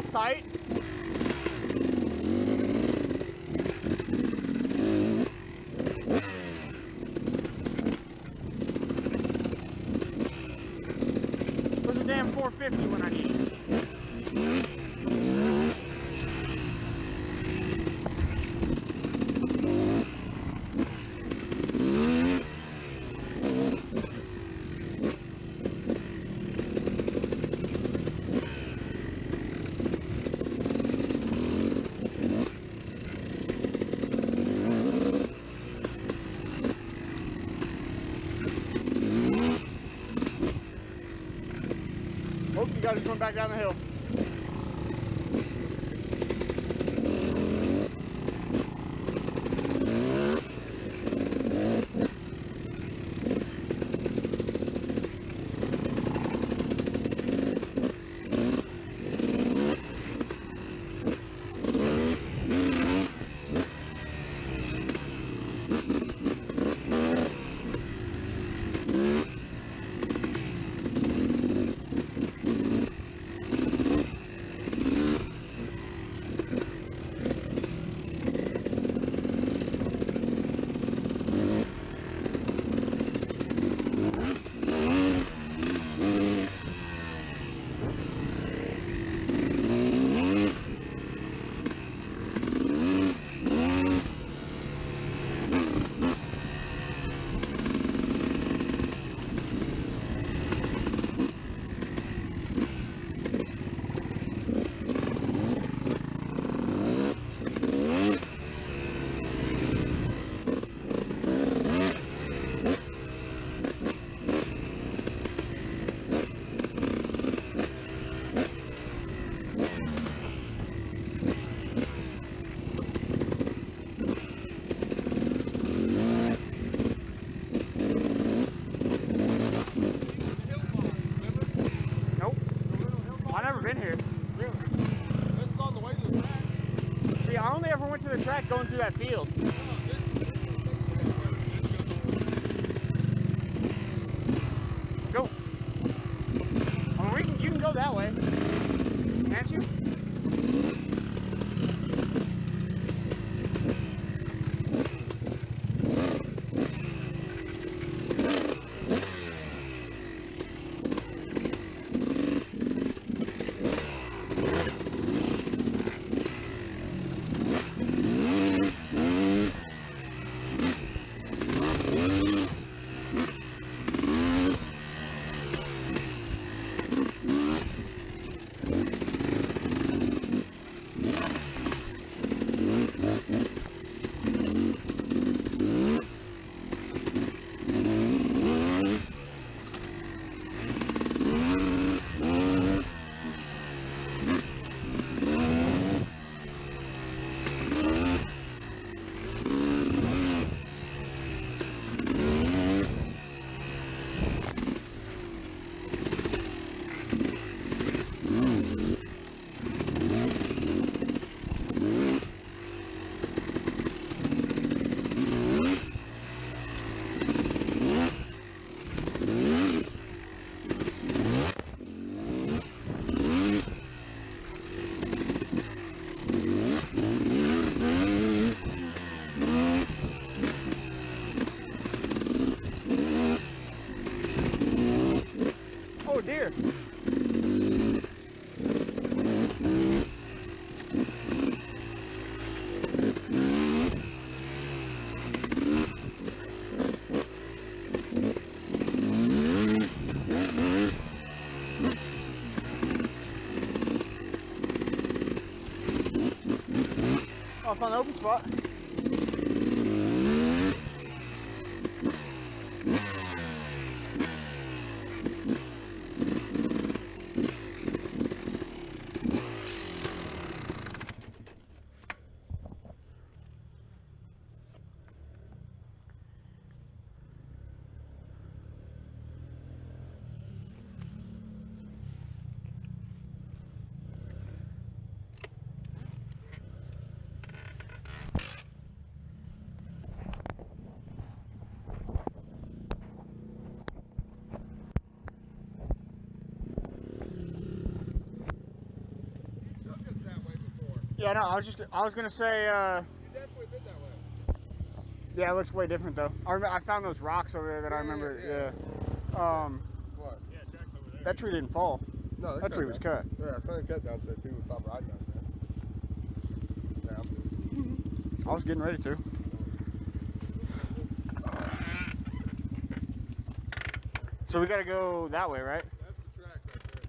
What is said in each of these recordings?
that's tight. Where's the damn 450 when I need it? Oops, you gotta come back down the hill. I only ever went to the track going through that field. Go. I mean, you can go that way. Can't you? Oh dear. Off on the open spot. Yeah, no, I was gonna say, You definitely been that way. yeah, it looks way different though. I found those rocks over there that I remember. Yeah. What? Yeah, track's over there. That tree didn't fall. No, That tree was cut. Yeah, I kind of cut down so that people would stop riding down there. Yeah, I'm good. I was getting ready to. So we gotta go that way, right? That's the track right there.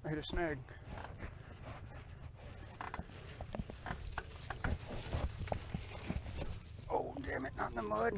I hit a snag. Oh, damn it, not in the mud.